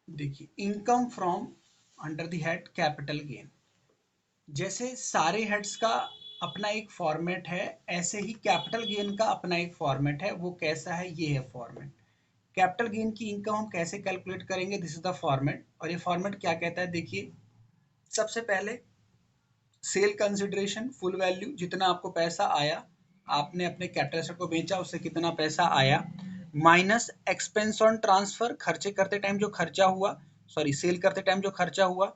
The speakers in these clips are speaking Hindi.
देखिए income from under the head capital gain, जैसे सारे हेड्स का अपना एक फॉर्मेट है, ऐसे ही कैपिटल गेन का अपना एक फॉर्मेट है। वो कैसा है, ये है फॉर्मेट। कैपिटल गेन की इनकम हम कैसे कैलकुलेट करेंगे, दिस इज द फॉर्मेट। और ये फॉर्मेट क्या कहता है, देखिए सबसे पहले सेल कंसिडरेशन फुल वैल्यू, जितना आपको पैसा आया, आपने अपने कैपिटल एसेट को बेचा, उससे कितना पैसा आया, माइनस एक्सपेंस ऑन ट्रांसफर, खर्चे करते टाइम जो खर्चा हुआ, सॉरी सेल करते टाइम जो खर्चा हुआ,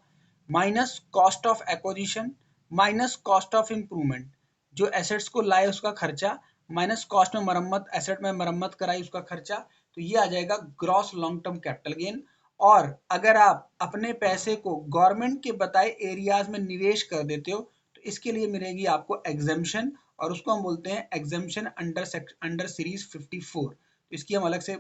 minus cost of acquisition, minus cost of improvement, जो एसेट्स को लाए उसका खर्चा, माइनस कॉस्ट में मरम्मत, एसेट में मरम्मत कराई उसका खर्चा, तो ये आ जाएगा gross long term capital gain. और अगर आप अपने पैसे को गवर्नमेंट के बताए एरियाज में निवेश कर देते हो तो इसके लिए मिलेगी आपको एग्जेम्पशन, और उसको हम बोलते हैं एग्जेम्पशन अंडर सीरीज 54। तो इसकी हम अलग से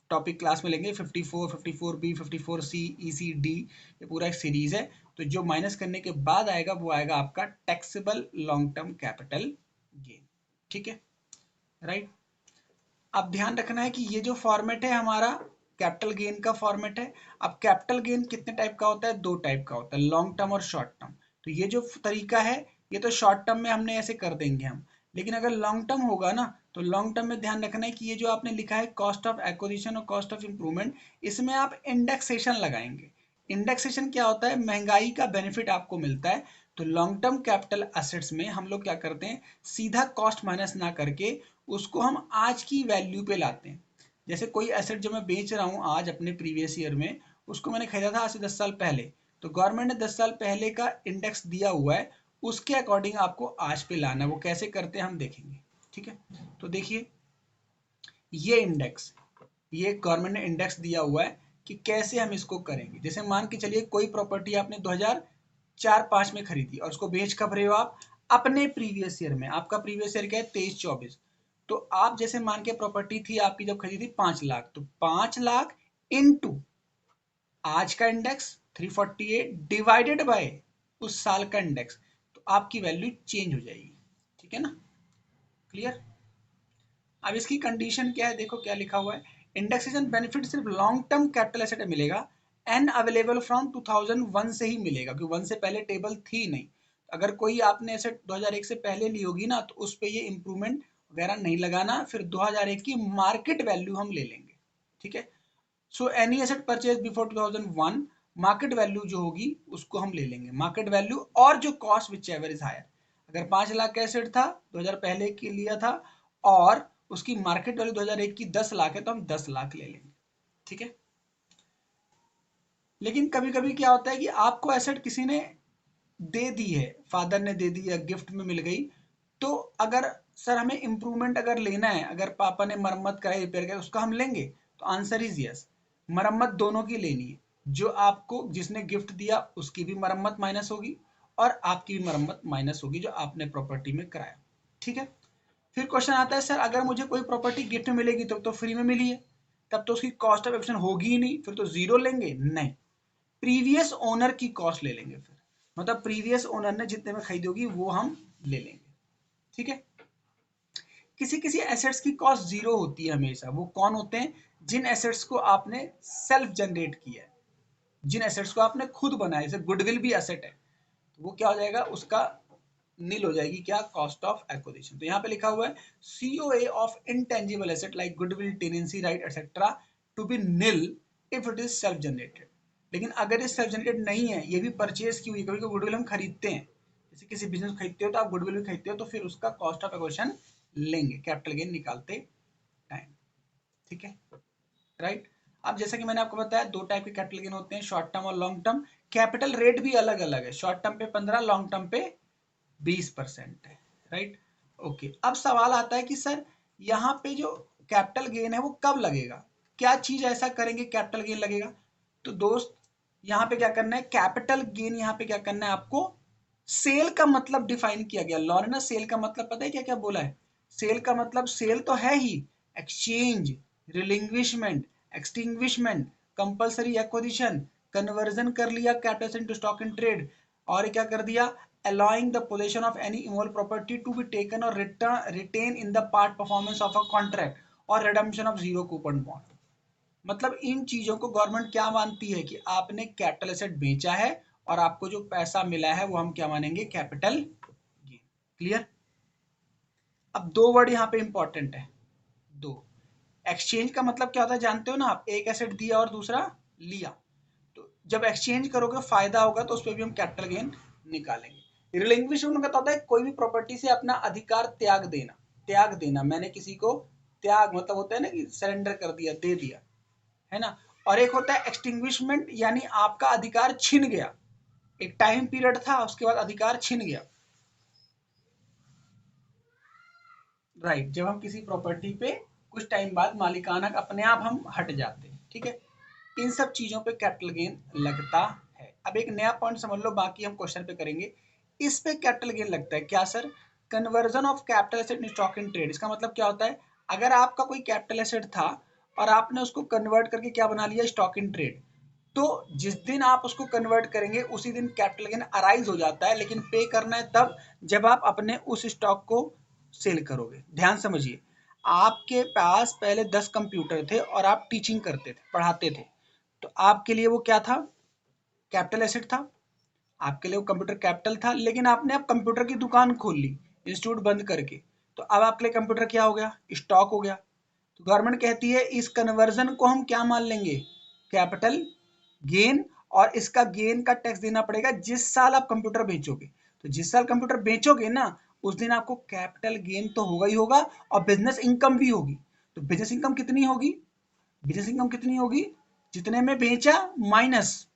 टॉपिक क्लास में लेंगे। 54, 54B, 54C, EC, D, ये पूरा एक सीरीज है। तो जो माइनस करने के बाद आएगा वो आएगा आपका taxable long term capital gain. ठीक है, राइट। अब ध्यान रखना है कि ये जो फॉर्मेट है हमारा कैपिटल गेन का फॉर्मेट है। अब कैपिटल गेन कितने टाइप का होता है, दो टाइप का होता है, लॉन्ग टर्म और शॉर्ट टर्म। तो ये जो तरीका है ये तो शॉर्ट टर्म में हमने ऐसे कर देंगे हम, लेकिन अगर लॉन्ग टर्म होगा ना तो लॉन्ग टर्म में ध्यान रखना है कि ये जो आपने लिखा है कॉस्ट ऑफ एक्विजिशन और कॉस्ट ऑफ इंप्रूवमेंट, इसमें आप इंडेक्सेशन लगाएंगे। इंडेक्सेशन क्या होता है, महंगाई का बेनिफिट आपको मिलता है। तो लॉन्ग टर्म कैपिटल एसेट्स में हम लोग क्या करते हैं, सीधा कॉस्ट माइनस ना करके उसको हम आज की वैल्यू पे लाते हैं। जैसे कोई एसेट जो मैं बेच रहा हूँ आज अपने प्रीवियस ईयर में, उसको मैंने खरीदा था आज से 10 साल पहले, तो गवर्नमेंट ने 10 साल पहले का इंडेक्स दिया हुआ है, उसके अकॉर्डिंग आपको आज पे लाना है। वो कैसे करते हैं हम देखेंगे। ठीक है, तो देखिए ये इंडेक्स, ये गवर्नमेंट ने इंडेक्स दिया हुआ है कि कैसे हम इसको करेंगे। जैसे मान के चलिए कोई प्रॉपर्टी आपने 2004-5 में खरीदी और उसको बेच कब रहे हो आप, अपने प्रीवियस ईयर में। आपका प्रीवियस ईयर क्या है, 23-24। तो आप जैसे मान के प्रॉपर्टी थी आपकी जब खरीदी 5 लाख, तो 5 लाख इंटू आज का इंडेक्स 348 डिवाइडेड बाय उस साल का इंडेक्स, तो आपकी वैल्यू चेंज हो जाएगी। ठीक है ना, क्लियर। अब इसकी कंडीशन क्या है, देखो क्या लिखा हुआ है, इंडेक्सेशन बेनिफिट सिर्फ लॉन्ग टर्म कैपिटल एसेट में मिलेगा, एन अवेलेबल फ्रॉम 2001 से ही मिलेगा, क्योंकि 1 से पहले टेबल थी नहीं। अगर कोई आपने एसेट 2001 से पहले ली होगी ना तो उस पे ये इंप्रूवमेंट वगैरह नहीं लगाना, फिर 2001 की मार्केट वैल्यू हम ले लेंगे। ठीक है, so any asset purchase before 2001, market value जो होगी उसको हम ले लेंगे, मार्केट वैल्यू और जो cost whichever is higher. अगर 5 लाख का एसेट था 2000 पहले के लिया था और उसकी मार्केट वैल्यू 2001 की 10 लाख है तो हम 10 लाख ले लेंगे। ठीक है, लेकिन कभी कभी क्या होता है कि आपको एसेट किसी ने दे दी है, फादर ने दे दी या गिफ्ट में मिल गई, तो अगर सर हमें इंप्रूवमेंट अगर लेना है, अगर पापा ने मरम्मत कराई रिपेयर कराई उसका हम लेंगे, तो आंसर इज यस। मरम्मत दोनों की लेनी है, जो आपको जिसने गिफ्ट दिया उसकी भी मरम्मत माइनस होगी और आपकी भी मरम्मत माइनस होगी जो आपने प्रॉपर्टी में कराया। ठीक है, फिर क्वेश्चन आता है सर अगर मुझे कोई प्रॉपर्टी गिफ्ट में मिलेगी तब तो फ्री में मिली है, तब तो उसकी कॉस्ट ऑफ एक्विजिशन होगी ही नहीं, फिर तो जीरो लेंगे, नहीं, प्रीवियस ओनर की कॉस्ट ले लेंगे। फिर मतलब प्रीवियस ओनर ने जितने में खरीदी होगी वो हम ले लेंगे। ठीक है, किसी किसी एसेट्स की कॉस्ट जीरो होती है हमेशा। वो कौन होते हैं, जिन एसेट्स को आपने सेल्फ जनरेट किया है, जिन एसेट्स को आपने खुद बनाया, जैसे गुडविल भी एसेट है, तो वो क्या हो जाएगा, उसका नील हो जाएगी क्या, कॉस्ट ऑफ एक्विजिशन। तो यहाँ पे लिखा हुआ है COA of intangible asset like goodwill, tenancy right etcetera to be nil if it is self generated. लेकिन अगर ये सेल्फ जनरेटेड नहीं है, ये भी परचेज की हुई, कभी कभी गुडविल हम खरीदते हैं, जैसे किसी बिजनेस खरीदते हो तो आप गुडविल भी खरीदते हो, तो फिर उसका कॉस्ट ऑफ एक्विजिशन लेंगे कैपिटल गेन निकालते टाइम। ठीक है, राइट। अब जैसा कि मैंने आपको बताया दो टाइप के कैपिटल गेन होते हैं, शॉर्ट टर्म और लॉन्ग टर्म। कैपिटल रेट भी अलग अलग है, शॉर्ट टर्म पे 15, लॉन्ग टर्म पे 20% है, राइट। ओके, अब सवाल आता है कि सर यहाँ पे जो कैपिटल गेन है वो कब लगेगा, क्या चीज ऐसा करेंगे कैपिटल गेन लगेगा। तो दोस्त यहाँ पे क्या करना है, कैपिटल गेन यहाँ पे क्या करना है आपको, सेल का मतलब डिफाइन किया गया लॉ ने ना। सेल का मतलब पता है क्या क्या बोला है, सेल का मतलब सेल तो है ही, exchange, relinquishment, extinguishment, compulsory acquisition, conversion कर लिया capital into stock in trade, और क्या कर दिया, allowing the possession of any immovable property to be taken or retain in the part performance of a contract or redemption of zero coupon bond। मतलब इन चीजों को गवर्नमेंट क्या मानती है कि आपने कैपिटल एसेट बेचा है और आपको जो पैसा मिला है वो हम क्या मानेंगे, कैपिटल गेन। क्लियर। अब दो वर्ड यहाँ पे इंपॉर्टेंट है, दो। एक्सचेंज का मतलब क्या होता है जानते हो ना आप, एक एसेट दिया और दूसरा लिया, तो जब एक्सचेंज करोगे फायदा होगा तो उस पर भी हम कैपिटल गेन निकालेंगे। रिलिंक्विशमेंट का होता है कोई भी प्रॉपर्टी से अपना अधिकार त्याग देना, त्याग देना, मैंने किसी को त्याग मतलब होता है ना कि सरेंडर कर दिया, दे दिया, है ना। और एक होता है एक्सटिंग्विशमेंट, यानी आपका अधिकार छिन गया, एक टाइम पीरियड था उसके बाद अधिकार छिन गया। राइट, जब हम किसी प्रॉपर्टी पे कुछ टाइम बाद मालिकाना अपने आप हम हट जाते हैं, ठीक है। इन सब चीजों पे कैपिटल गेन लगता है। अब एक नया पॉइंट समझ लो, बाकी हम क्वेश्चन पे करेंगे। इस पे कैपिटल गेन लगता है क्या sir, conversion of capital asset in stock in trade. इसका मतलब क्या होता है, अगर आपका कोई कैपिटल एसेट था और आपने उसको कन्वर्ट करके क्या बना लिया, स्टॉक इन ट्रेड, तो जिस दिन आप उसको कन्वर्ट करेंगे उसी दिन कैपिटल गेन अराइज हो जाता है, लेकिन पे करना है तब जब आप अपने उस स्टॉक को सेल करोगे। ध्यान समझिए, आपके पास पहले 10 कंप्यूटर थे और आप टीचिंग करते थे, पढ़ाते थे, तो आपके लिए वो क्या था, कैपिटल एसेट था, आपके लिए वो कंप्यूटर कैपिटल था। लेकिन आपने अब कंप्यूटर की दुकान खोल ली इंस्टीट्यूट बंद करके, तो अब आपके लिए कंप्यूटर क्या हो गया, स्टॉक हो गया। तो गवर्नमेंट कहती है इस कन्वर्जन को हम क्या मान लेंगे, कैपिटल गेन, और इसका गेन का टैक्स देना पड़ेगा जिस साल आप कंप्यूटर बेचोगे। तो जिस साल कंप्यूटर बेचोगे ना, उस दिन आपको कैपिटल गेन तो होगा ही होगा, और बिजनेस इनकम भी होगी। तो बिजनेस इनकम कितनी होगी, बिजनेस इनकम कितनी होगी, जितने में बेचा माइनस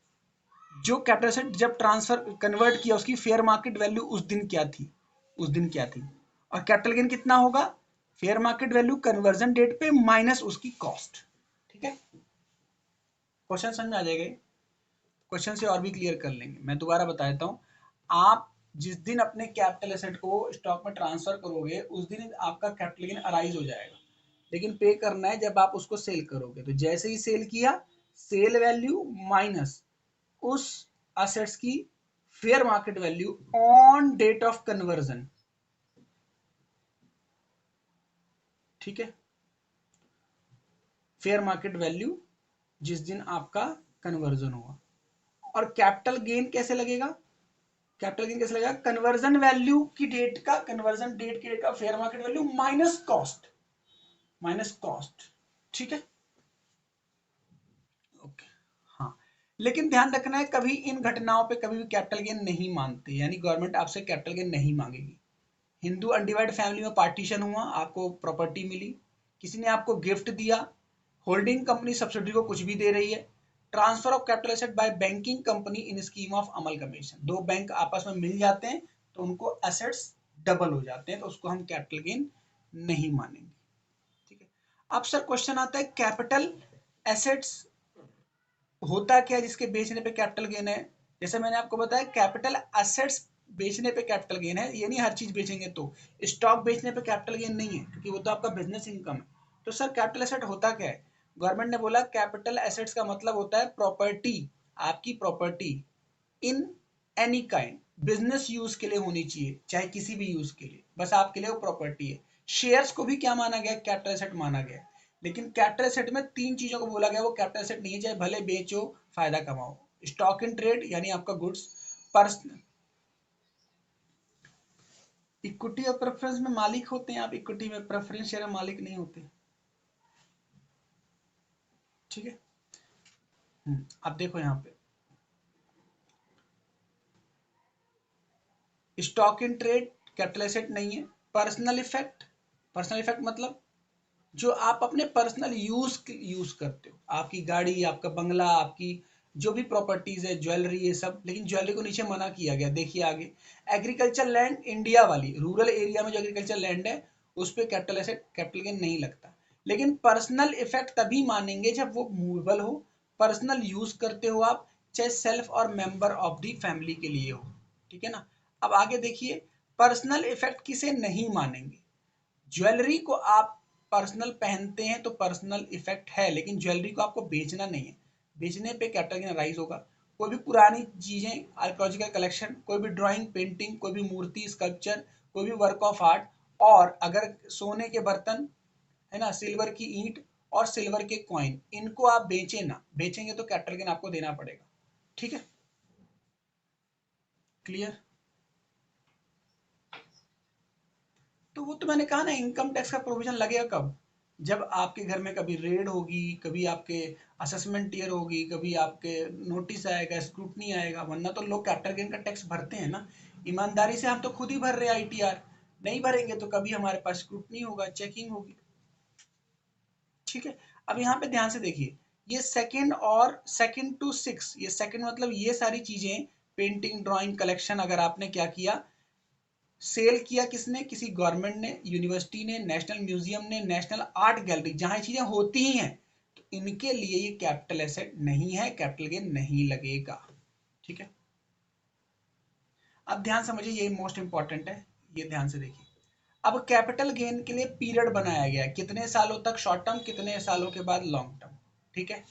जो कैपिटल एसेट जब ट्रांसफर कन्वर्ट किया उसकी फेयर मार्केट वैल्यू उस दिन क्या थी, उस दिन क्या थी। और कैपिटल गेन कितना होगा, fair market value conversion date पे माइनस उसकी कॉस्ट। ठीक है, क्वेश्चन समझ में आ जाएगा, क्वेश्चन से और भी क्लियर कर लेंगे। मैं दोबारा बता देता हूँ, आप जिस दिन अपने कैपिटल एसेट को स्टॉक में ट्रांसफर करोगे उस दिन आपका कैपिटल गेन अराइज हो जाएगा, लेकिन पे करना है जब आप उसको सेल करोगे। तो जैसे ही सेल किया, सेल वैल्यू माइनस उस असेट्स की fair market value on date of conversion. ठीक है, फेयर मार्केट वैल्यू जिस दिन आपका कन्वर्जन हुआ। और कैपिटल गेन कैसे लगेगा, कैपिटल गेन कैसे लगेगा, कन्वर्जन वैल्यू की डेट का, कन्वर्जन डेट की डेट का fair market value minus cost, minus cost. ठीक है, ओके। हाँ, लेकिन ध्यान रखना है कभी इन घटनाओं पे कभी भी कैपिटल गेन नहीं मानते, यानी गवर्नमेंट आपसे कैपिटल गेन नहीं मांगेगी। हिंदू अनडिवाइड फैमिली में पार्टीशन हुआ, आपको प्रॉपर्टी मिली, किसी ने आपको गिफ्ट दिया, होल्डिंग कंपनी सब्सिडी को कुछ भी दे रही है, transfer of capital asset by banking company in scheme of amalgamation, दो बैंक आपस में मिल जाते हैं तो उनको एसेट्स डबल हो जाते हैं, तो उसको हम कैपिटल गेन नहीं मानेंगे। ठीक है, अब सर क्वेश्चन आता है कैपिटल एसेट्स होता क्या है जिसके बेचने पे कैपिटल गेन है। जैसे मैंने आपको बताया कैपिटल एसेट्स बेचने पे कैपिटल गेन है, ये नहीं हर चीज बेचेंगे तो। स्टॉक बेचने पे कैपिटल गेन नहीं है क्योंकि वो तो आपका बिजनेस इनकम है। तो सर कैपिटल एसेट होता क्या है, गवर्नमेंट ने बोला कैपिटल एसेट्स का मतलब होता है प्रॉपर्टी, आपकी property in any kind, business use के लिए होनी चाहिए चाहे किसी भी यूज के लिए, बस आपके लिए वो प्रॉपर्टी है। शेयर्स को भी क्या माना गया, कैपिटल एसेट माना गया। लेकिन कैपिटल एसेट में तीन चीजों को बोला गया वो कैपिटल एसेट नहीं है, चाहे भले बेचो फायदा कमाओ। स्टॉक इन ट्रेड यानी आपका गुड्स, पर्सनल, इक्विटी और प्रेफरेंस में मालिक होते हैं आप, इक्विटी में प्रेफरेंस शेयर में मालिक नहीं होते। ठीक है, अब देखो यहाँ पे stock in trade capital asset नहीं है। पर्सनल इफेक्ट, पर्सनल इफेक्ट मतलब जो आप अपने पर्सनल यूज करते हो, आपकी गाड़ी, आपका बंगला, आपकी जो भी प्रॉपर्टीज है, ज्वेलरी, ये सब। लेकिन ज्वेलरी को नीचे मना किया गया, देखिए आगे। एग्रीकल्चर लैंड, इंडिया वाली रूरल एरिया में जो एग्रीकल्चर लैंड है उस पर कैपिटल एसेट कैपिटल गेन नहीं लगता। लेकिन पर्सनल इफेक्ट तभी मानेंगे जब वो मूवेबल हो, पर्सनल यूज करते हो आप, चाहे सेल्फ और मेंबर ऑफ दी फैमिली के लिए हो। ठीक है ना। अब आगे देखिए, पर्सनल इफेक्ट किसे नहीं मानेंगे, ज्वेलरी को आप पर्सनल पहनते हैं तो पर्सनल इफेक्ट है, लेकिन ज्वेलरी को आपको बेचना नहीं है, बेचने पे कैपिटल गेन राइज होगा। कोई भी पुरानी चीजें, आर्कोलॉजिकल कलेक्शन, कोई भी ड्राइंग, पेंटिंग, कोई भी मूर्ति, स्कल्पचर, कोई भी वर्क ऑफ आर्ट, और अगर सोने के बर्तन है ना, सिल्वर की ईंट, और सिल्वर के कॉइन, इनको आप बेचे ना, बेचेंगे तो कैपिटल गेन आपको देना पड़ेगा। ठीक है, क्लियर? तो वो तो मैंने कहा ना, इनकम टैक्स का प्रोविजन लगेगा कब? जब आपके घर में कभी रेड होगी, कभी आपके असेसमेंट ईयर होगी, कभी आपके नोटिस आएगा, स्क्रूटनी आएगा, वरना तो लोग कैपिटल गेन का टैक्स भरते हैं ना। ईमानदारी से हम तो खुद ही भर रहे हैं आईटीआर, नहीं भरेंगे तो कभी हमारे पास स्क्रूटनी होगा, चेकिंग होगी। ठीक है, अब यहाँ पे ध्यान से देखिए, ये सेकंड और सेकंड टू 6, ये सेकंड मतलब ये सारी चीजें, पेंटिंग, ड्राइंग, कलेक्शन, अगर आपने क्या किया, सेल किया किसने, किसी गवर्नमेंट ने, यूनिवर्सिटी ने, नेशनल म्यूजियम ने, नेशनल आर्ट गैलरी, जहां ये चीजें होती ही हैं, तो इनके लिए ये कैपिटल एसेट नहीं है, कैपिटल गेन नहीं लगेगा। ठीक है, अब ध्यान समझिए, ये मोस्ट इंपॉर्टेंट है, ये ध्यान से देखिए। अब कैपिटल गेन के लिए पीरियड बनाया गया है, कितने सालों तक शॉर्ट टर्म, कितने सालों के बाद लॉन्ग टर्म। ठीक है,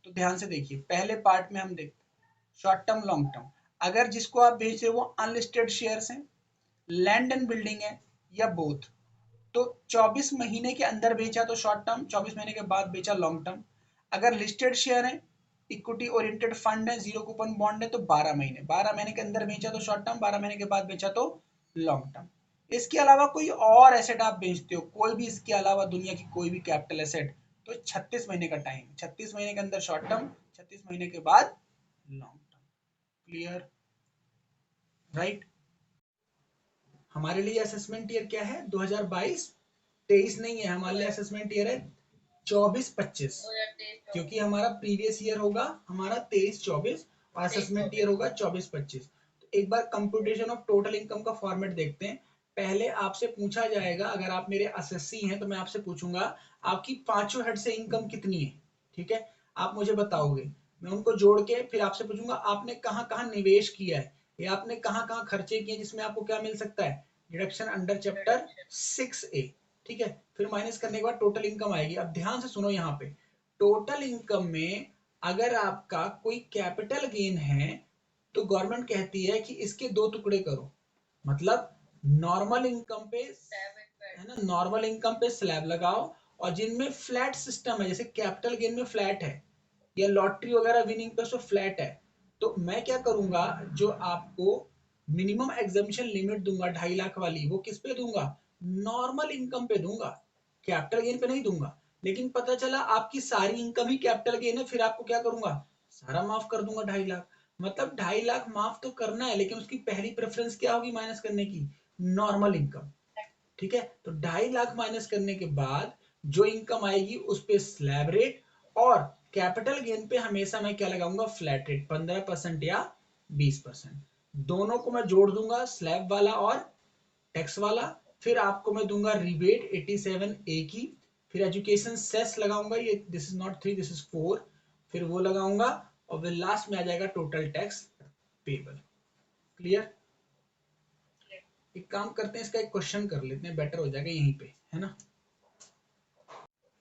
तो ध्यान से देखिए, पहले पार्ट में हम देखते शॉर्ट टर्म, लॉन्ग टर्म। अगर जिसको आप बेच रहे हो वो अनलिस्टेड शेयर्स हैं, लैंड एंड बिल्डिंग है, या बोथ, तो 24 महीने के अंदर बेचा तो शॉर्ट टर्म, 24 महीने के बाद बेचा लॉन्ग टर्म। अगर लिस्टेड शेयर है, इक्विटी ओरिएंटेड फंड है, जीरो कूपन बॉन्ड है, तो 12 महीने, 12 महीने के अंदर बेचा तो शॉर्ट टर्म, 12 महीने के बाद बेचा तो लॉन्ग टर्म। इसके अलावा कोई और एसेट आप बेचते हो, कोई भी इसके अलावा दुनिया की कोई भी कैपिटल एसेट, तो 36 महीने का टाइम, 36 महीने के अंदर शॉर्ट टर्म, 36 महीने के बाद लॉन्ग टर्म। क्लियर? राइट? हमारे लिए असेसमेंट ईयर क्या है? 2022-23 नहीं है, हमारे लिए असेसमेंट ईयर है 24-25, क्योंकि हमारा प्रीवियस ईयर होगा हमारा 23-24 और असेसमेंट ईयर होगा 24-25। तो एक बार कंप्यूटेशन ऑफ टोटल इनकम का फॉर्मेट देखते हैं। पहले आपसे पूछा जाएगा, अगर आप मेरे असेसी हैं तो मैं आपसे पूछूंगा आपकी पांचों हेड से इनकम कितनी है। ठीक है, आप मुझे बताओगे, मैं उनको जोड़ के फिर आपसे पूछूंगा आपने कहाँ कहाँ निवेश किया है, या आपने कहाँ कहाँ खर्चे किए, जिसमें आपको क्या मिल सकता है, डिडक्शन अंडर चैप्टर 6A। ठीक है, फिर माइनस करने के बाद टोटल इनकम आएगी। अब ध्यान से सुनो, यहाँ पे टोटल इनकम में अगर आपका कोई कैपिटल गेन है तो गवर्नमेंट कहती है कि इसके दो टुकड़े करो, मतलब नॉर्मल इनकम पे, है ना, नॉर्मल इनकम पे स्लैब लगाओ, और जिनमें फ्लैट सिस्टम है, जैसे कैपिटल गेन में फ्लैट है या लॉटरी वगैरह विनिंग पे तो फ्लैट है, तो मैं क्या करूंगा, जो आपको मिनिमम एग्जामिशन लिमिट दूंगा 2.5 लाख वाली, वो किस पे दूंगा, नॉर्मल इनकम पे दूंगा, कैपिटल गेन पे नहीं दूंगा। लेकिन पता चला आपकी सारी इनकम ही कैपिटल गेन है, फिर आपको क्या करूंगा, सारा माफ कर दूंगा 2.5 लाख। मतलब 2.5 लाख माफ तो करना है, लेकिन उसकी पहली प्रेफरेंस क्या होगी माइनस करने की, नॉर्मल इनकम। ठीक है, तो 2.5 लाख माइनस करने के बाद जो इनकम आएगी उस पे स्लैब रेट, और कैपिटल गेन पे हमेशा मैं क्या लगाऊंगा, फ्लैट रेट 15% या 20%। दोनों को मैं जोड़ दूंगा, स्लैब वाला और टैक्स वाला। फिर आपको मैं दूंगा रिबेट 87A की, फिर एजुकेशन सेस लगाऊंगा, ये this is not 3 this is 4, फिर वो लगाऊंगा, और फिर लास्ट में आ जाएगा टोटल टैक्स पेबल। क्लियर? एक काम करते हैं, इसका एक क्वेश्चन कर लेते हैं, बेटर हो जाएगा यहीं पे, है ना।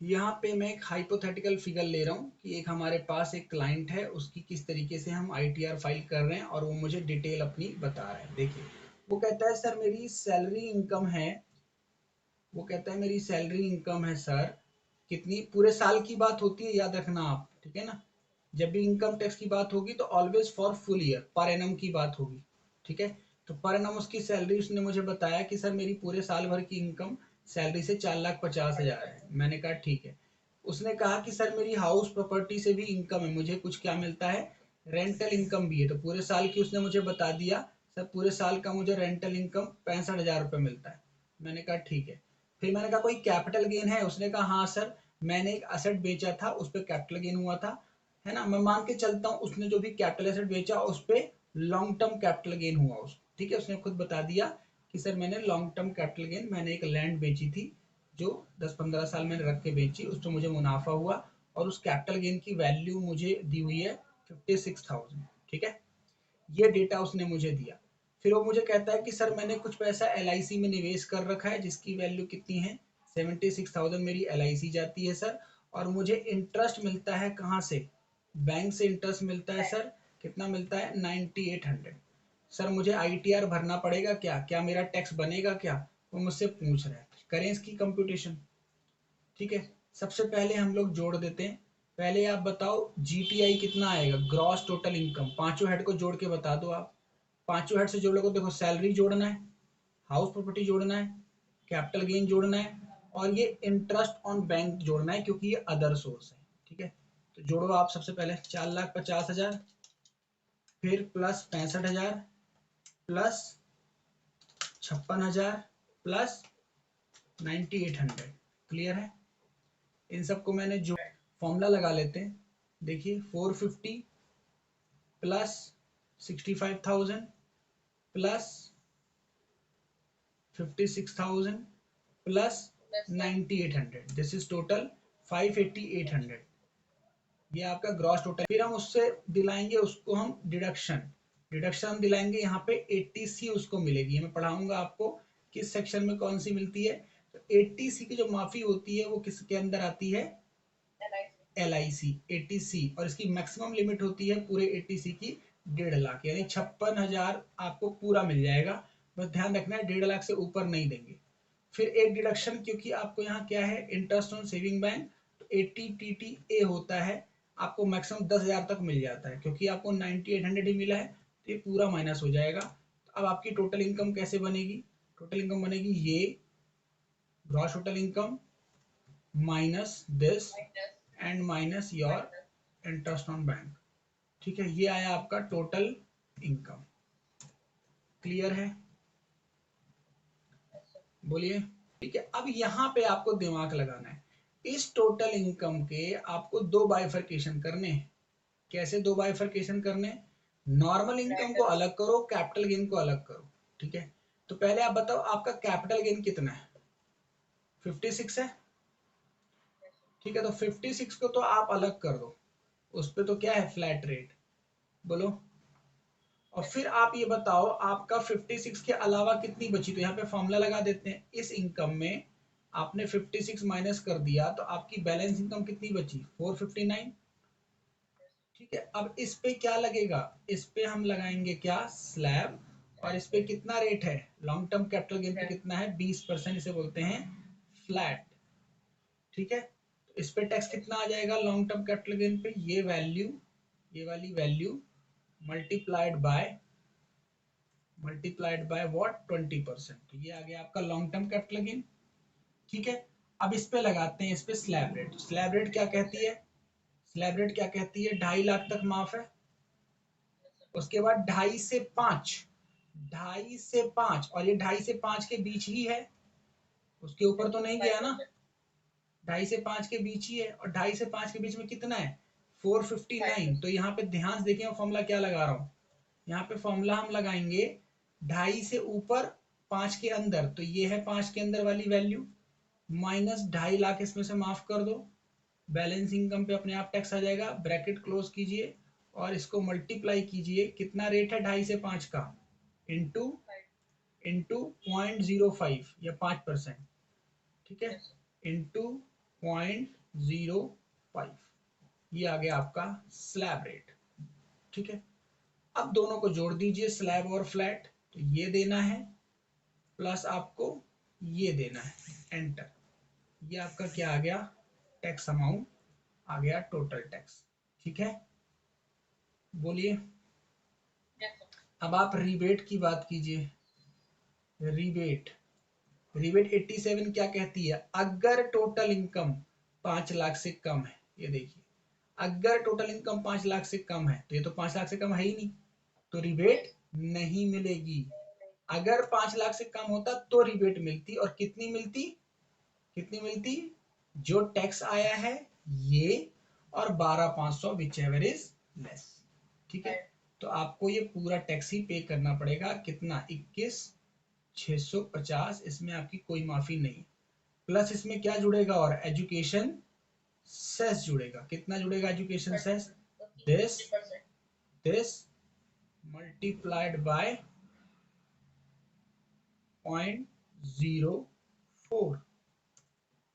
यहाँ पे मैं एक हाइपोथेटिकल फिगर ले रहा हूँ कि एक हमारे पास एक क्लाइंट है, उसकी किस तरीके से हम आईटीआर फाइल कर रहे हैं, और वो मुझे डिटेल अपनी बता रहा है। देखिए, वो कहता है सर मेरी सैलरी इनकम है, वो कहता है मेरी सैलरी इनकम है सर कितनी, पूरे साल की बात होती है, याद रखना आप, ठीक है ना। जब भी इनकम टैक्स की बात होगी तो always for full year, per annum की बात होगी। ठीक है, तो पर एनम उसकी सैलरी, उसने मुझे बताया कि सर मेरी पूरे साल भर की इनकम सैलरी से 4,50,000 है। मैंने कहा ठीक है। उसने कहा कि सर मेरी हाउस प्रॉपर्टी से भी इनकम है, मुझे कुछ क्या मिलता है, रेंटल इनकम भी है। तो पूरे साल की उसने मुझे बता दिया, सर पूरे साल का मुझे रेंटल इनकम 65,000 रुपये मिलता है। मैंने कहा ठीक है। फिर मैंने कहा कोई कैपिटल गेन है, उसने कहा हाँ सर मैंने एक असेट बेचा था, उस पर कैपिटल गेन हुआ था, है ना। मैं मान के चलता हूँ उसने जो भी कैपिटल एसेट बेचा उस पे लॉन्ग टर्म कैपिटल गेन हुआ उसको। ठीक है, उसने खुद बता दिया कि सर मैंने लॉन्ग टर्म कैपिटल गेन, मैंने एक लैंड बेची थी जो 10-15 साल मैंने रख के बेची, उस पर मुझे मुनाफा हुआ, और उस कैपिटल गेन की वैल्यू मुझे दी हुई है 56,000। ठीक है, ये डेटा उसने मुझे दिया। फिर वो मुझे कहता है कि सर मैंने कुछ पैसा LIC में निवेश कर रखा है, जिसकी वैल्यू कितनी है, 76,000 मेरी LIC जाती है सर, और मुझे इंटरेस्ट मिलता है कहाँ से, बैंक से इंटरेस्ट मिलता है सर, कितना मिलता है, 9800। सर मुझे ITR भरना पड़ेगा क्या, क्या मेरा टैक्स बनेगा क्या, वो मुझसे पूछ रहा है, करें इसकी कंप्यूटेशन। ठीक है, सबसे पहले हम लोग जोड़ देते हैं। पहले आप बताओ जीटीआई कितना आएगा, ग्रॉस टोटल इनकम। पांचों हेड को जोड़ के बता दो आप। पांचों हेड से जोड़ोगे, देखो सैलरी जोड़ना है, हाउस प्रॉपर्टी जोड़ना है, कैपिटल गेन जोड़ना है, और ये इंटरेस्ट ऑन बैंक जोड़ना है क्योंकि ये अदर सोर्स है। ठीक है, तो जोड़ो आप। सबसे पहले 4,50,000, फिर प्लस 65,000, प्लस 56,000, प्लस 9,800। क्लियर है? इन सबको मैंने जो फॉर्मूला लगा लेते हैं। देखिए 450 plus 65,000 plus 56,000 plus 9,800, this is total 580,800। ये आपका ग्रॉस टोटल। फिर हम उससे दिलाएंगे, उसको हम डिडक्शन हम दिलाएंगे। यहाँ पे 80C उसको मिलेगी। मैं पढ़ाऊंगा आपको किस सेक्शन में कौन सी मिलती है। तो 80C की जो माफी होती है वो किसके अंदर आती है, LIC 80C, और इसकी मैक्सिमम लिमिट होती है पूरे 80C की 1.5 लाख, यानी 56,000 आपको पूरा मिल जाएगा। बस ध्यान रखना है 1.5 लाख से ऊपर नहीं देंगे। फिर एक डिडक्शन, क्योंकि आपको यहाँ क्या है, इंटरेस्ट ऑन सेविंग बैंक, तो 80TTA होता है, आपको मैक्सिमम 10,000 तक मिल जाता है। क्योंकि आपको 9,800 ही मिला है तो ये पूरा माइनस हो जाएगा। तो अब आपकी टोटल इनकम कैसे बनेगी, टोटल इनकम बनेगी ये gross total income minus this and minus your interest on bank. ठीक है, ये आया आपका टोटल इनकम। क्लियर है? बोलिए। ठीक है, अब यहाँ पे आपको दिमाग लगाना है। इस टोटल इनकम के आपको दो बाइफरकेशन करने हैं। कैसे दो बाइफरकेशन करने? नॉर्मल इनकम को अलग करो, कैपिटल गेन को अलग करो। ठीक है, तो पहले आप बताओ आपका कैपिटल गेन कितना है, 56 है। ठीक है, तो 56 को तो आप अलग कर दो, उस पे तो क्या है, फ्लैट रेट। बोलो। और फिर आप ये बताओ आपका 56 के अलावा कितनी बची। तो यहाँ पे फॉर्मूला लगा देते हैं। इस इनकम में आपने 56 माइनस कर दिया तो आपकी बैलेंस इनकम कितनी बची, 459। ठीक है, अब इस पे क्या लगेगा, इस पे हम लगाएंगे क्या, स्लैब। और इस पे कितना रेट है, लॉन्ग टर्म कैपिटल गेन पे कितना है, 20%, इसे बोलते हैं फ्लैट। ठीक है, तो इस पे टैक्स कितना आ जाएगा लॉन्ग टर्म कैपिटल गेन पे, ये वैल्यू, ये वाली वैल्यू मल्टीप्लाइड बाय व्हाट, 20%। तो ये आ गया आपका लॉन्ग टर्म कैपिटल गेन। ठीक है, अब इस पे लगाते हैं, इस पे स्लैब रेट। स्लैब रेट क्या कहती है, स्लैब रेट क्या कहती है, 2.5 लाख तक माफ है। उसके बाद 2.5 से 5, 2.5 से 5, और ये 2.5 से 5 के बीच ही है, उसके ऊपर तो नहीं गया ना। 2.5 से 5 के बीच ही है, और 2.5 से 5 के बीच में कितना है, 459। तो यहाँ पे ध्यान से देखिए फॉर्मूला क्या लगा रहा हूँ। यहाँ पे फॉर्मूला हम लगाएंगे 2.5 से ऊपर 5 के अंदर, तो ये है 5 के अंदर वाली वैल्यू, माइनस 2.5 लाख इसमें से माफ कर दो। बैलेंस इनकम पे अपने आप टैक्स आ जाएगा, ब्रैकेट क्लोज कीजिए और इसको मल्टीप्लाई कीजिए। कितना रेट है 2.5 से 5 का, इंटू 0.05 या 5%। ठीक है, इंटू 0.05, ये आ गया आपका स्लैब रेट। ठीक है, अब दोनों को जोड़ दीजिए, स्लैब और फ्लैट। तो ये देना है प्लस आपको ये देना है, एंटर। ये आपका क्या आ गया, टैक्स अमाउंट आ गया, टोटल टैक्स। ठीक है, बोलिए। अब आप रिबेट की बात कीजिए। रिबेट, रिबेट 87 क्या कहती है, अगर टोटल इनकम 5 लाख से कम है, ये देखिए, अगर टोटल इनकम 5 लाख से कम है, तो ये तो 5 लाख से कम है ही नहीं, तो रिबेट नहीं मिलेगी। अगर 5 लाख से कम होता तो रिबेट मिलती, और कितनी मिलती, कितनी मिलती, जो टैक्स आया है ये, और 12,500 विच एवर इज लेस। ठीक है, तो आपको ये पूरा टैक्स ही पे करना पड़ेगा। कितना, 21,650, इसमें आपकी कोई माफी नहीं। प्लस इसमें क्या जुड़ेगा, और एजुकेशन सेस जुड़ेगा। कितना जुड़ेगा education cess, this multiplied by 0.04,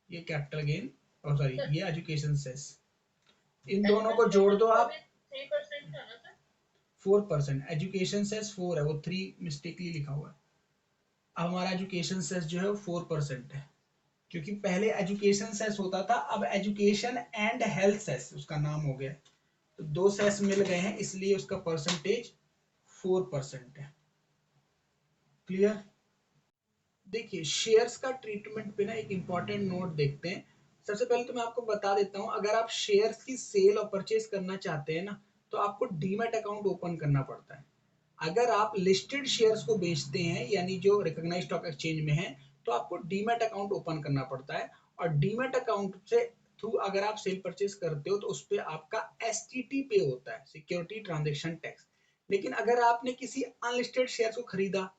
ये कैपिटल गेन, और सॉरी ये एजुकेशन सेस। इन दोनों को जोड़ दो आप, 4%। एजुकेशन सेस 4 है, वो 3 मिस्टेकली लिखा हुआ है। अब हमारा एजुकेशन सेस जो है वो 4% है। क्योंकि पहले एजुकेशन सेस होता था, अब एजुकेशन एंड हेल्थ सेस उसका नाम हो गया। तो 2 सेस मिल गए हैं, इसलिए उसका परसेंटेज 4% है। क्लियर? देखिए शेयर्स का ट्रीटमेंट पे ना एक इंपॉर्टेंट नोट देखते हैं। सबसे पहले तो मैं आपको बता देता हूँ, अगर आप शेयर्स की सेल और परचेज करना चाहते हैं ना, तो आपको डीमैट अकाउंट ओपन करना पड़ता है। अगर आप लिस्टेड शेयर्स को बेचते हैं, यानी जो रिकॉग्नाइज्ड स्टॉक एक्सचेंज में है, तो आपको डीमैट अकाउंट ओपन करना पड़ता है। और डीमैट अकाउंट से थ्रू अगर आप सेल परचेज करते हो तो उस पर आपका एसटीटी पे होता है, सिक्योरिटी ट्रांजेक्शन टैक्स। लेकिन अगर आपने किसी अनलिस्टेड शेयर को खरीदा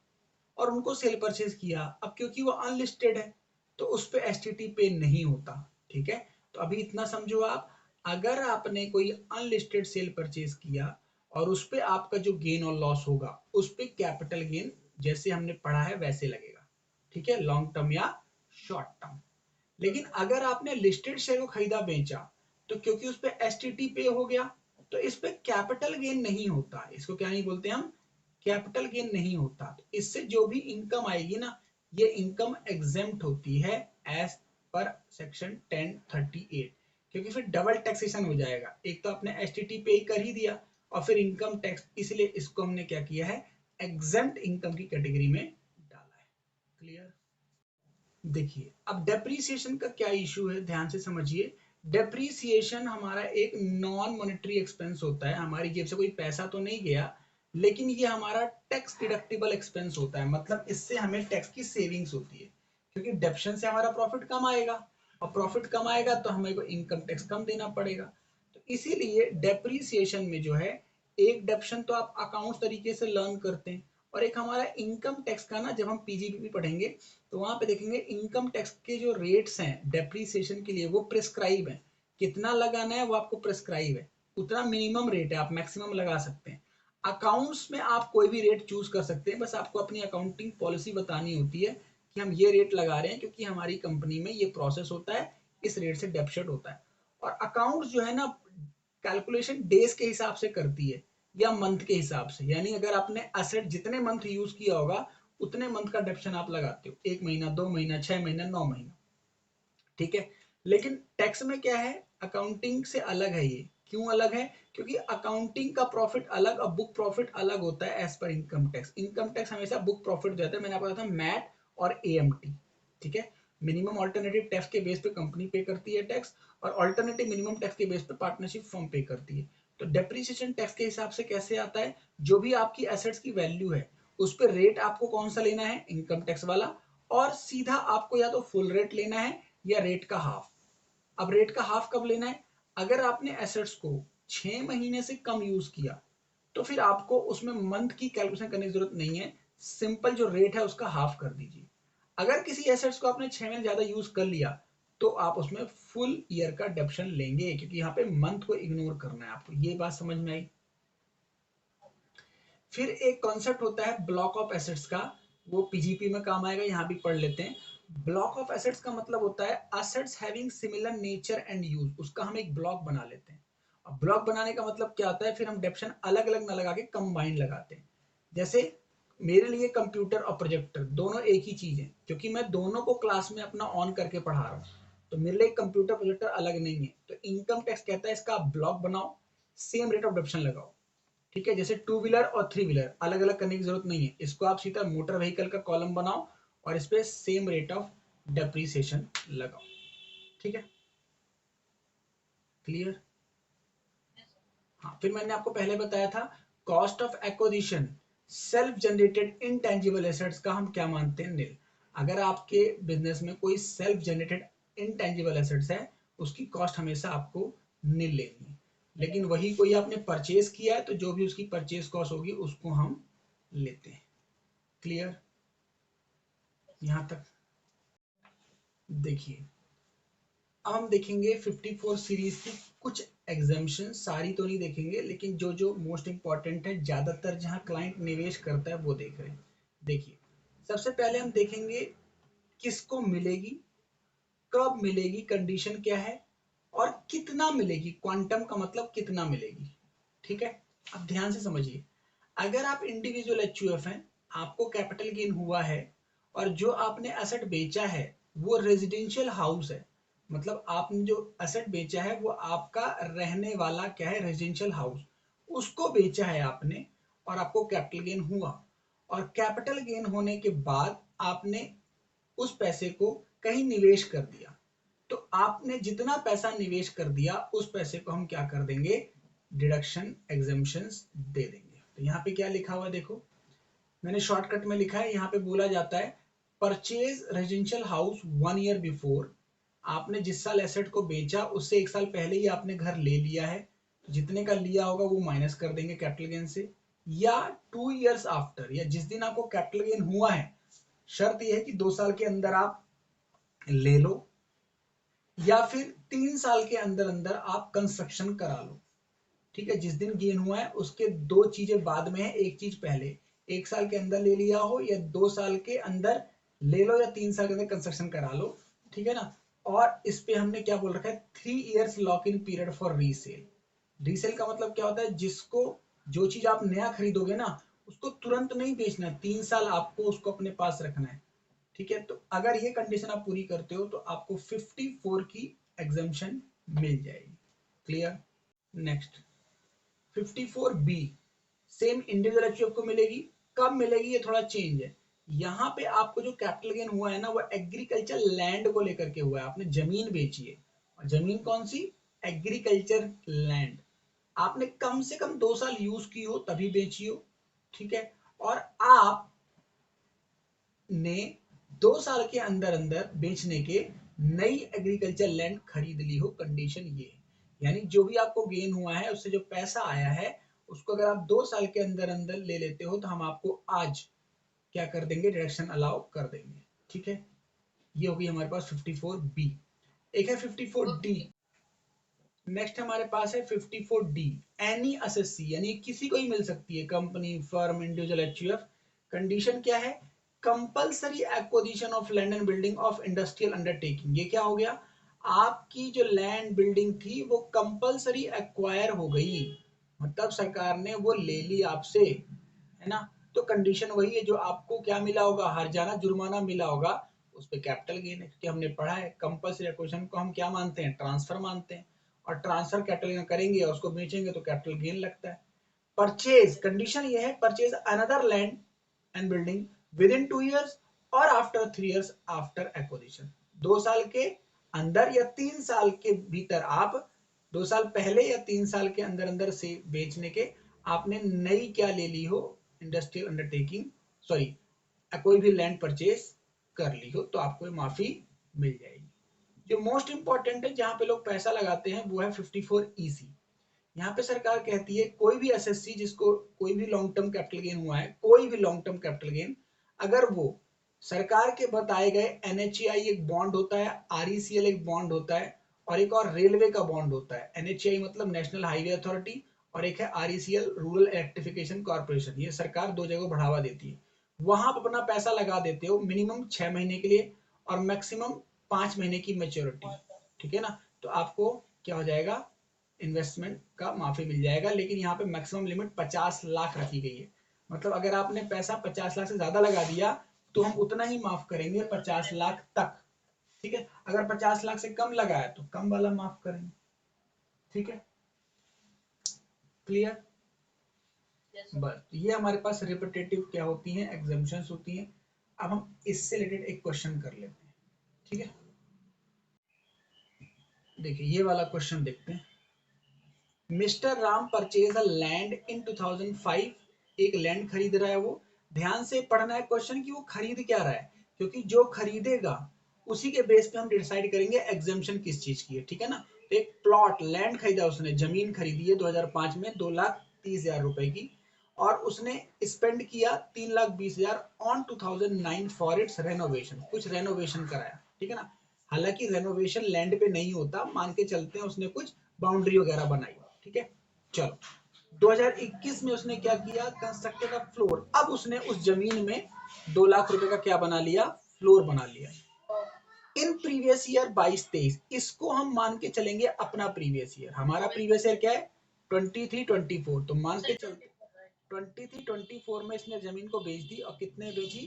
और उनको सेल परचेज किया, अब क्योंकि वो अनलिस्टेड है तो उस पर एसटीटी पे नहीं होता। ठीक है, तो अभी इतना समझो आप, अगर आपने कोई अनलिस्टेड सेल परचेज किया और उस पे आपका जो गेन और लॉस होगा उस पे कैपिटल गेन जैसे हमने पढ़ा है वैसे लगेगा। ठीक है, लॉन्ग टर्म या शॉर्ट टर्म। लेकिन अगर आपने लिस्टेड शेयर को खरीदा बेचा, तो क्योंकि उस पे एसटीटी पे हो गया तो इस पे कैपिटल गेन नहीं होता। इसको क्या नहीं बोलते हम, कैपिटल गेन नहीं होता। तो इससे जो भी इनकम आएगी ना, ये इनकम एग्जेम्प्ट होती है एज पर सेक्शन 1038, क्योंकि फिर डबल टैक्सेशन हो जाएगा। एक तो आपने एसटीटी पे ही कर ही दिया और फिर इनकम टैक्स, इसलिए इसको हमने क्या किया है, एग्जेम्प्ट इनकम की कैटेगरी में डाला है। क्लियर? देखिए अब डेप्रीसिएशन का क्या इशू है, ध्यान से समझिए। डेप्रीसिएशन हमारा एक नॉन मॉनेटरी एक्सपेंस होता है, हमारी जेब से कोई पैसा तो नहीं गया, लेकिन ये हमारा टैक्स डिडक्टिबल एक्सपेंस होता है। मतलब इससे हमें टैक्स की सेविंग्स होती है, क्योंकि डेप्शन से हमारा प्रॉफिट कम आएगा और प्रॉफिट कम आएगा तो हमें को इनकम टैक्स कम देना पड़ेगा। तो इसीलिए डेप्रीसिएशन में जो है, एक डेप्शन तो आप अकाउंट तरीके से लर्न करते हैं, और एक हमारा इनकम टैक्स का ना, जब हम पीजीबीपी पढ़ेंगे तो वहां पे देखेंगे इनकम टैक्स के जो रेट्स हैं डेप्रीसिएशन के लिए वो प्रिस्क्राइब है। कितना लगाना है वो आपको प्रिस्क्राइब है, उतना मिनिमम रेट है, आप मैक्सिमम लगा सकते हैं। अकाउंट्स में आप कोई भी रेट चूज कर सकते हैं, बस आपको अपनी अकाउंटिंग पॉलिसी बतानी होती है कि हम ये रेट लगा रहे हैं क्योंकि हमारी कंपनी में ये प्रोसेस होता है, इस रेट से डेप्शन होता है। और अकाउंट्स जो है ना, कैलकुलेशन डेज के हिसाब से करती है या मंथ के हिसाब से, यानी अगर आपने एसेट जितने मंथ यूज किया होगा उतने मंथ का डेप्शन आप लगाते हो, 1 महीना, 2 महीना, 6 महीना, 9 महीना। ठीक है, लेकिन टैक्स में क्या है, अकाउंटिंग से अलग है ये। क्यों अलग है? क्योंकि अकाउंटिंग का प्रॉफिट अलग और बुक प्रॉफिट अलग होता है as per income tax. Income tax हमेशा बुक प्रॉफिट जाता है, मैंने आपको बताया था मैट और एएमटी। ठीक है, मिनिमम ऑल्टरनेटिव टैक्स के बेस पे कंपनी पे करती है टैक्स, और ऑल्टरनेटिव मिनिमम टैक्स के बेस पे पार्टनरशिप फर्म पे करती है। तो डेप्रिसिएशन टैक्स के हिसाब से कैसे आता है, जो भी आपकी एसेट्स की वैल्यू है उस पर रेट आपको कौन सा लेना है, इनकम टैक्स वाला, और सीधा आपको या तो फुल रेट लेना है या रेट का हाफ। अब रेट का हाफ कब लेना है, अगर आपने एसेट्स को 6 महीने से कम यूज किया तो फिर आपको उसमें मंथ की कैलकुलेशन करने की जरूरत नहीं है, सिंपल जो रेट है उसका हाफ कर दीजिए। अगर किसी एसेट्स को आपने 6 महीने ज्यादा यूज कर लिया तो आप उसमें फुल ईयर का डेप्शन लेंगे, क्योंकि यहाँ पे मंथ को इग्नोर करना है आपको। ये बात समझ में आई? फिर एक कॉन्सेप्ट होता है ब्लॉक ऑफ एसेट्स का, वो पीजीपी में काम आएगा, यहाँ भी पढ़ लेते हैं। ब्लॉक ऑफ एसेट्स का मतलब होता है assets having similar nature and use, उसका हम एक ब्लॉक बना लेते हैं। अब ब्लॉक बनाने का मतलब क्या होता है, फिर हम डेप्शन अलग अलग ना लगा के कंबाइन लगाते हैं। जैसे मेरे लिए कंप्यूटर और प्रोजेक्टर दोनों एक ही चीज है, क्योंकि मैं दोनों को क्लास में अपना ऑन करके पढ़ा रहा हूँ, तो मेरे लिए कंप्यूटर प्रोजेक्टर अलग नहीं है। तो इनकम टैक्स कहता है इसका ब्लॉक बनाओ, सेम रेट ऑफ डेप्शन लगाओ। ठीक है, जैसे 2 व्हीलर और 3 व्हीलर अलग अलग करने की जरूरत नहीं है, इसको आप सीधा मोटर व्हीकल का कॉलम बनाओ और इस पे सेम रेट ऑफ डेप्रीसिएशन लगाओ। ठीक है, क्लियर? हाँ, फिर मैंने आपको पहले बताया था cost of acquisition self generated intangible assets का हम क्या मानते हैं, नील। अगर आपके बिजनेस में कोई सेल्फ जनरेटेड इनटेंजिबल एसेट्स है, उसकी कॉस्ट हमेशा आपको नील लेनी है। लेकिन वही कोई आपने परचेज किया है तो जो भी उसकी परचेज कॉस्ट होगी उसको हम लेते हैं। क्लियर यहां तक? देखिए अब हम देखेंगे 54 सीरीज की कुछ एग्जाम्पशन, सारी तो नहीं देखेंगे लेकिन जो जो मोस्ट इंपॉर्टेंट है, ज्यादातर जहां क्लाइंट निवेश करता है वो देख रहे हैं। देखिए सबसे पहले हम देखेंगे किसको मिलेगी, कब मिलेगी, कंडीशन क्या है, और कितना मिलेगी, क्वांटम का मतलब कितना मिलेगी। ठीक है, अब ध्यान से समझिए। अगर आप इंडिविजुअल एचयूएफ हैं, आपको कैपिटल गेन हुआ है और जो आपने एसेट बेचा है वो रेजिडेंशियल हाउस है, मतलब आपने जो असेट बेचा है वो आपका रहने वाला क्या है, रेजिडेंशियल हाउस, उसको बेचा है आपने और आपको कैपिटल गेन हुआ। और कैपिटल गेन होने के बाद आपने उस पैसे को कहीं निवेश कर दिया, तो आपने जितना पैसा निवेश कर दिया उस पैसे को हम क्या कर देंगे, डिडक्शन एग्जेम्पशंस दे देंगे। तो यहाँ पे क्या लिखा हुआ है देखो, मैंने शॉर्टकट में लिखा है, यहाँ पे बोला जाता है purchase residential house 1 year before, आपने जिस साल एसेट को बेचा उससे 1 साल पहले ही आपने घर ले लिया है, तो जितने का लिया होगा वो माइनस कर देंगे कैपिटल गेन से, या 2 ईयर्स आफ्टर, या जिस दिन आपको कैपिटल गेन हुआ है, शर्त यह है कि 2 साल के अंदर आप ले लो, या फिर 3 साल के अंदर अंदर आप कंस्ट्रक्शन करा लो। ठीक है, जिस दिन गेन हुआ है उसके 2 चीजें बाद में है, एक चीज पहले, 1 साल के अंदर ले लिया हो या 2 साल के अंदर ले लो या 3 साल के अंदर कंस्ट्रक्शन करा लो। ठीक है ना, और इस पे हमने क्या बोल रखा है, 3 years lock in period for resale. Resale का मतलब क्या होता है, जिसको जो चीज आप नया खरीदोगे ना उसको तुरंत नहीं बेचना है, 3 साल आपको उसको अपने पास रखना है। ठीक है, तो अगर ये कंडीशन आप पूरी करते हो तो आपको 54 की एग्जाम्पशन मिल जाएगी। Clear. Next 54B, same individual HUF को मिलेगी, कब मिलेगी ये थोड़ा चेंज है। यहाँ पे आपको जो कैपिटल गेन हुआ है ना वो एग्रीकल्चर लैंड को लेकर के हुआ है, आपने जमीन बेची है, और जमीन कौन सी, एग्रीकल्चर लैंड, आपने कम से कम 2 साल यूज की हो तभी बेची हो। ठीक है, और आप ने 2 साल के अंदर अंदर बेचने के नई एग्रीकल्चर लैंड खरीद ली हो, कंडीशन ये है। यानी जो भी आपको गेन हुआ है उससे जो पैसा आया है उसको अगर आप 2 साल के अंदर अंदर ले लेते हो तो हम आपको आज क्या कर देंगे, डिडक्शन अलाउ कर देंगे। ठीक है, ये होगी हमारे पास 54B। एक है 54D। नेक्स्ट हमारे पास है 54D, एनी असेसी, यानी किसी को ही मिल सकती है, company, firm, individual HUF. Condition क्या है, compulsory acquisition of land and building of industrial undertaking. ये क्या हो गया, आपकी जो लैंड बिल्डिंग थी वो कंपल्सरी एक्वायर हो गई, मतलब सरकार ने वो ले ली आपसे, है ना। तो कंडीशन वही है जो आपको क्या मिला होगा, हर्जाना जुर्माना मिला होगा, उस पे कैपिटल गेन है, क्योंकि हमने पढ़ा है कंपल्सरी एक्विजिशन को हम क्या मानते हैं, ट्रांसफर मानते हैं, और ट्रांसफर कैपिटल गेन करेंगे और उसको बेचेंगे तो कैपिटल गेन लगता है। परचेज, कंडीशन ये है, purchase another land and building with in 2 years और आफ्टर 3 ईयर्स आफ्टर एक्विजिशन। 2 साल के अंदर या 3 साल के भीतर, आप 2 साल पहले या 3 साल के अंदर अंदर से बेचने के आपने नई क्या ले ली हो, इंडस्ट्रियल अंडरटेकिंग, सॉरी कोई भी लैंड परचेज कर ली हो तो आपको माफी मिल जाएगी। जो मोस्ट इंपॉर्टेंट है जहां पे लोग पैसा लगाते हैं वो है 54EC। यहाँ पे सरकार कहती है कोई भी एसएससी जिसको कोई भी लॉन्ग टर्म कैपिटल गेन हुआ है, कोई भी लॉन्ग टर्म कैपिटल गेन, अगर वो सरकार के बताए गए एनएचएआई एक बॉन्ड होता है, आरईसीएल एक बॉन्ड होता है, और एक और रेलवे का बॉन्ड होता है। एनएचएआई मतलब नेशनल हाईवे अथॉरिटी, और एक है आरईसीएल रूरल इलेक्ट्रिफिकेशन कॉर्पोरेशन, ये सरकार 2 जगह बढ़ावा देती है। वहां आप अपना पैसा लगा देते हो मिनिमम 6 महीने के लिए और मैक्सिमम 5 महीने की मेच्योरिटी। ठीक है ना, तो आपको क्या हो जाएगा, इन्वेस्टमेंट का माफी मिल जाएगा, लेकिन यहाँ पे मैक्सिमम लिमिट 50 लाख रखी गई है। मतलब अगर आपने पैसा 50 लाख से ज्यादा लगा दिया तो हम उतना ही माफ करेंगे 50 लाख तक। ठीक है, अगर 50 लाख से कम लगाया तो कम वाला माफ करेंगे। ठीक है, क्लियर। बस ये हमारे पास रिपीटेटिव क्या होती हैं, एग्जाम्पशंस होती हैं। अब हम इससे रिलेटेड एक क्वेश्चन कर लेते हैं। ठीक है, देखिए ये वाला क्वेश्चन देखते हैं। Mister Ram purchase a land in 2005, एक लैंड खरीद रहा है वो। ध्यान से पढ़ना है क्वेश्चन कि वो खरीद क्या रहा है, क्योंकि जो खरीदेगा उसी के बेस पे हम डिसाइड करेंगे एग्जाम्पशन किस चीज की है। ठीक है ना, एक प्लॉट लैंड खरीदा, उसने जमीन खरीदी है 2005 में 2,30,000 रुपए की, और उसने स्पेंड किया 3,20,000 ऑन 2009 फॉर इट्स रेनोवेशन, कुछ रेनोवेशन कराया। ठीक है ना, हालांकि रेनोवेशन लैंड पे नहीं होता, मान के चलते हैं उसने कुछ बाउंड्री वगैरह बनाई। ठीक है, चलो 2021 में उसने क्या किया, कंस्ट्रक्टेड अ फ्लोर, अब उसने उस जमीन में 2 लाख रुपए का क्या बना लिया, फ्लोर बना लिया। इन प्रीवियस ईयर 22-23, इसको हम मान के चलेंगे अपना प्रीवियस ईयर, हमारा प्रीवियस ईयर क्या है 23-24, तो मान के चलते 23-24 में इसने जमीन को बेच दी और कितने बेची,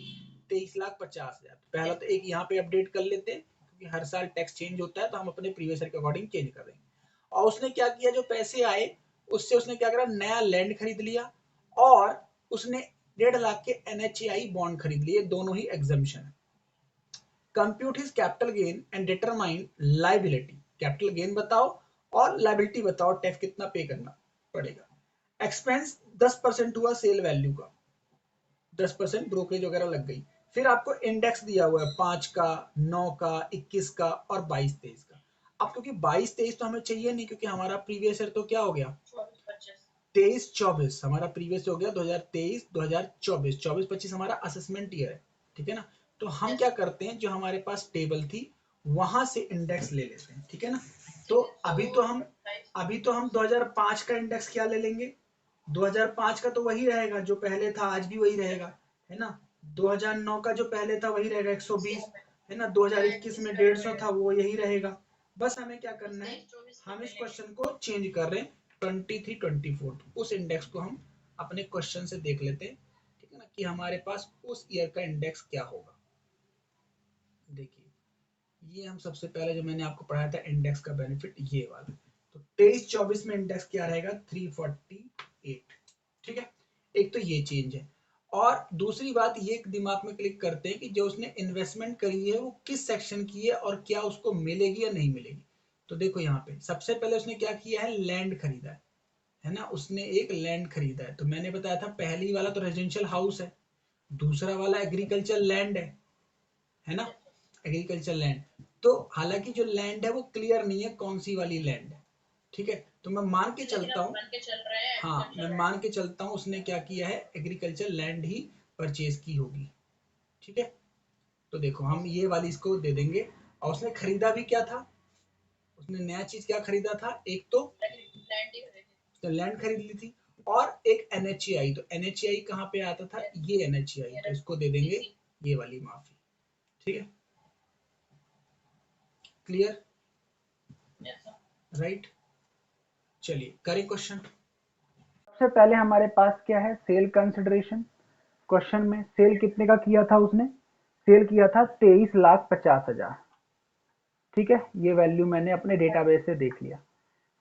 23,50,000। पहला तो एक यहाँ पे अपडेट कर लेते हैं क्योंकि हर साल टैक्स चेंज होता है तो हम अपने प्रीवियस ईयर के अकॉर्डिंग चेंज कर देंगे। और उसने क्या किया, जो पैसे आए उससे उसने क्या करा, नया लैंड खरीद लिया और उसने 1.5 लाख के NHAI बॉन्ड खरीद लिए, दोनों ही एग्जम्पशन है। Compute his capital gain and determine liability, capital gain बताओ और लायबिलिटी बताओ, टैक्स कितना पे करना पड़ेगा। एक्सपेंस 10% हुआ सेल वैल्यू का, 10% ब्रोकरेज वगैरह लग गई। फिर आपको इंडेक्स दिया हुआ है 5 का, 9 का, 21 का और 22-23 का। अब क्योंकि 22-23 तो हमें चाहिए नहीं क्योंकि हमारा प्रीवियस ईयर तो क्या हो गया, 23-24 हमारा प्रीवियस हो गया, 2023-2024, 24-25 हमारा असेसमेंट ईयर है, ठीक है ना। तो हम क्या करते हैं, जो हमारे पास टेबल थी वहां से इंडेक्स ले लेते हैं, ठीक है ना। तो अभी तो हम 2005 का इंडेक्स क्या ले लेंगे, 2005 का तो वही रहेगा जो पहले था, आज भी वही रहेगा, है ना। 2009 का जो पहले था वही रहेगा 120, है ना। 2021 में 150 था, वो यही रहेगा। बस हमें क्या करना है, हम इस क्वेश्चन को चेंज कर रहे हैं 23-24, उस इंडेक्स को हम अपने क्वेश्चन से देख लेते हैं, ठीक है ना, कि हमारे पास उस ईयर का इंडेक्स क्या होगा। देखिए ये हम सबसे पहले जो मैंने आपको पढ़ाया था इंडेक्स का बेनिफिट, ये वाला। तो 23-24 में इंडेक्स क्या रहेगा, 348, ठीक है। एक तो ये चेंज है, और दूसरी बात ये दिमाग में क्लिक करते हैं कि जो उसने इन्वेस्टमेंट करी है वो किस सेक्शन की है और क्या उसको मिलेगी या नहीं मिलेगी। तो देखो यहाँ पे सबसे पहले उसने क्या किया है, लैंड खरीदा है ना, उसने एक लैंड खरीदा है। तो मैंने बताया था पहली वाला तो रेजिडेंशियल हाउस है, दूसरा वाला एग्रीकल्चर लैंड है ना, एग्रीकल्चर लैंड। तो हालांकि जो लैंड है वो क्लियर नहीं है कौन सी वाली लैंड है, ठीक है। तो मैं मान के चलता हूँ, हाँ मैं मान के चलता हूँ उसने क्या किया है, एग्रीकल्चर लैंड ही परचेज की होगी, ठीक है। तो देखो हम ये वाली इसको दे देंगे। और उसने खरीदा भी क्या था, उसने नया चीज क्या खरीदा था, एक तो लैंड खरीद ली थी और एक NHAI। तो NHAI कहाँ पे आता था, ये NHAI, तो इसको दे देंगे ये वाली माफी, ठीक है। Clear, right. चलिए करें क्वेश्चन। सबसे पहले हमारे पास क्या है, सेल कंसिडरेशन। क्वेश्चन में सेल कितने का किया था उसने, सेल किया था 23,50,000, ठीक है। ये वैल्यू मैंने अपने डेटाबेस से देख लिया।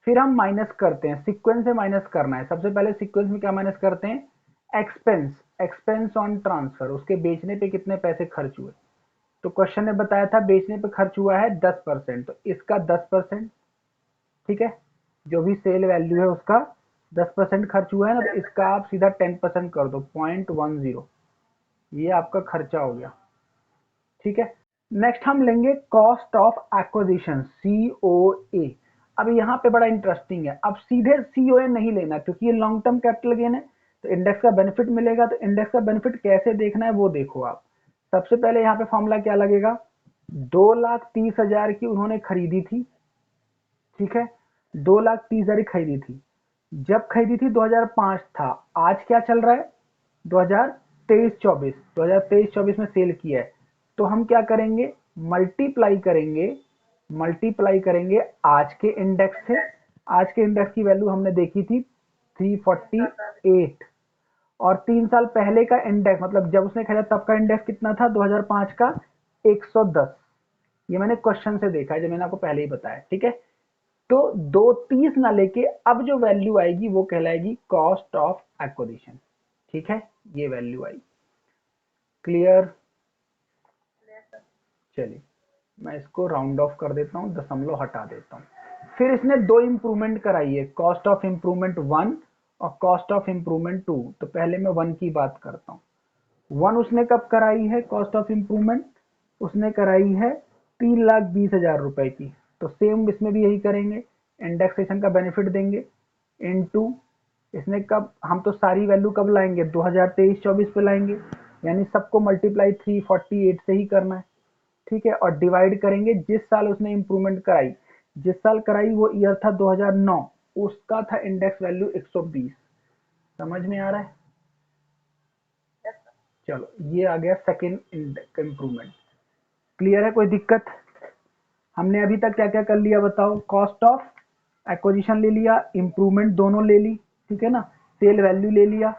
फिर हम माइनस करते हैं, सीक्वेंस से माइनस करना है। सबसे पहले सीक्वेंस में क्या माइनस करते हैं, एक्सपेंस, एक्सपेंस ऑन ट्रांसफर, उसके बेचने पे कितने पैसे खर्च हुए। तो क्वेश्चन ने बताया था बेचने पे खर्च हुआ है 10%, तो इसका 10%, ठीक है। जो भी सेल वैल्यू है उसका 10% खर्च हुआ है ना, तो इसका आप सीधा 10% कर दो, 0.10, ये आपका खर्चा हो गया, ठीक है। नेक्स्ट हम लेंगे कॉस्ट ऑफ एक्विजिशन, COA। अब यहाँ पे बड़ा इंटरेस्टिंग है, अब सीधे COA नहीं लेना क्योंकि ये लॉन्ग टर्म कैपिटल गेन है, तो इंडेक्स का बेनिफिट मिलेगा। तो इंडेक्स का बेनिफिट कैसे देखना है वो देखो आप। सबसे पहले यहाँ पे फॉर्मूला क्या लगेगा, 2,30,000 की उन्होंने खरीदी थी, ठीक है, 2,30,000 खरीदी थी। जब खरीदी थी 2005 था, आज क्या चल रहा है 2023-24, 2023-24 में सेल किया है। तो हम क्या करेंगे, मल्टीप्लाई करेंगे, मल्टीप्लाई करेंगे आज के इंडेक्स से। आज के इंडेक्स की वैल्यू हमने देखी थी 348, और 3 साल पहले का इंडेक्स मतलब जब उसने खरीदा तब का इंडेक्स कितना था 2005 का 110। ये मैंने क्वेश्चन से देखा है, जो मैंने आपको पहले ही बताया, ठीक है। तो 230 ना लेके अब जो वैल्यू आएगी वो कहलाएगी कॉस्ट ऑफ एक्विजिशन, ठीक है, ये वैल्यू आई। क्लियर, चलिए मैं इसको राउंड ऑफ कर देता हूँ, दशमलव हटा देता हूँ। फिर इसने दो इंप्रूवमेंट कराई है, कॉस्ट ऑफ इंप्रूवमेंट 1 और कॉस्ट ऑफ इंप्रूवमेंट 2। तो पहले मैं 1 की बात करता हूँ। 1 उसने कब कराई है कॉस्ट ऑफ इंप्रूवमेंट, उसने कराई है 3,20,000 रुपए की। तो सेम इसमें भी यही करेंगे, इंडेक्सेशन का बेनिफिट देंगे इनटू, इसने कब, हम तो सारी वैल्यू कब लाएंगे 2023-24 पे लाएंगे, यानी सबको मल्टीप्लाई 348 से ही करना है, ठीक है। और डिवाइड करेंगे जिस साल उसने इंप्रूवमेंट कराई, जिस साल कराई वो ईयर था 2009, उसका था इंडेक्स वैल्यू 120। समझ में आ रहा है, चलो ये आ गया सेकेंड इंप्रूवमेंट। क्लियर है, कोई दिक्कत। हमने अभी तक क्या क्या कर लिया बताओ, कॉस्ट ऑफ एक्विजिशन ले लिया, इंप्रूवमेंट दोनों ले ली, ठीक है ना, सेल वैल्यू ले लिया,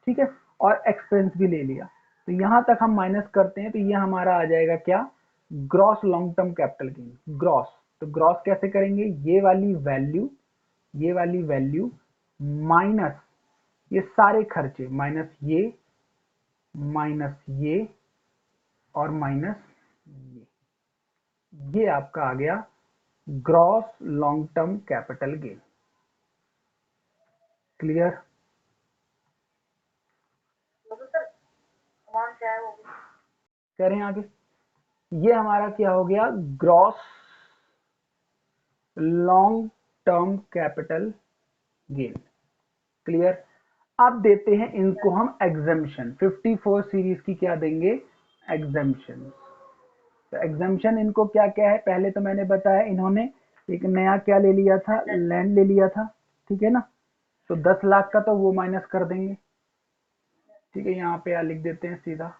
ठीक है, और एक्सपेंस भी ले लिया। तो यहां तक हम माइनस करते हैं तो ये हमारा आ जाएगा क्या, gross long term capital gain. Gross, तो ग्रॉस कैसे करेंगे, ये वाली वैल्यू माइनस ये सारे खर्चे, माइनस ये और माइनस ये आपका आ गया gross long term capital gain. Clear? कह रहे हैं आगे, ये हमारा क्या हो गया, gross long term capital gain. Clear? अब देते हैं इनको हम एग्जेम्पशन, 54 सीरीज की क्या देंगे, एग्जेम्पशन। तो एग्जेम्पशन इनको क्या क्या है, पहले तो मैंने बताया इन्होंने एक नया क्या ले लिया था, लैंड ले लिया था, ठीक है ना। तो 10 लाख का तो वो माइनस कर देंगे, ठीक है। यहाँ पे लिख देते हैं सीधा,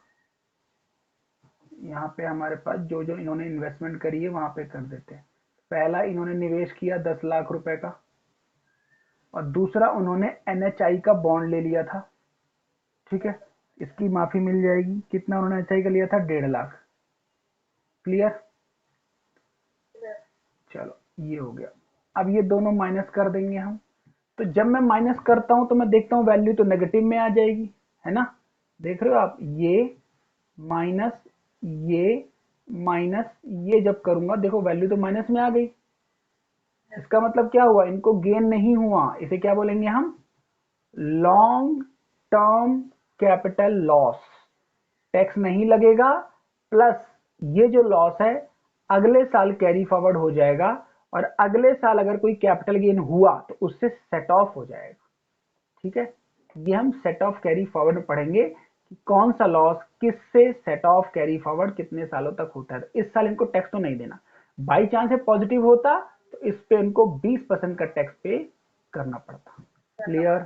यहाँ पे हमारे पास जो जो इन्होंने इन्वेस्टमेंट करी है वहां पे कर देते हैं। पहला इन्होंने निवेश किया 10 लाख रुपए का, और दूसरा उन्होंने एनएचआई का बॉन्ड ले लिया था, ठीक है। इसकी माफी मिल जाएगी, कितना उन्होंने एनएचआई का लिया था, 1.5 लाख। क्लियर? चलो ये हो गया। अब ये दोनों माइनस कर देंगे हम। तो जब मैं माइनस करता हूं तो मैं देखता हूं वैल्यू तो नेगेटिव में आ जाएगी, है ना। देख रहे हो आप, ये माइनस ये माइनस ये जब करूंगा देखो वैल्यू तो माइनस में आ गई। इसका मतलब क्या हुआ, इनको गेन नहीं हुआ, इसे क्या बोलेंगे हम, long term capital loss. Tax नहीं लगेगा, प्लस ये जो लॉस है अगले साल कैरी फॉरवर्ड हो जाएगा, और अगले साल अगर कोई कैपिटल गेन हुआ तो उससे सेट ऑफ हो जाएगा, ठीक है। ये हम सेट ऑफ कैरी फॉरवर्ड में पढ़ेंगे कि कौन सा लॉस किससे सेट ऑफ कैरी फॉरवर्ड कितने सालों तक होता है। तो इस साल इनको टैक्स तो नहीं देना, बाई चांस है पॉजिटिव होता तो इस पे इनको 20% का टैक्स पे करना पड़ता। क्लियर?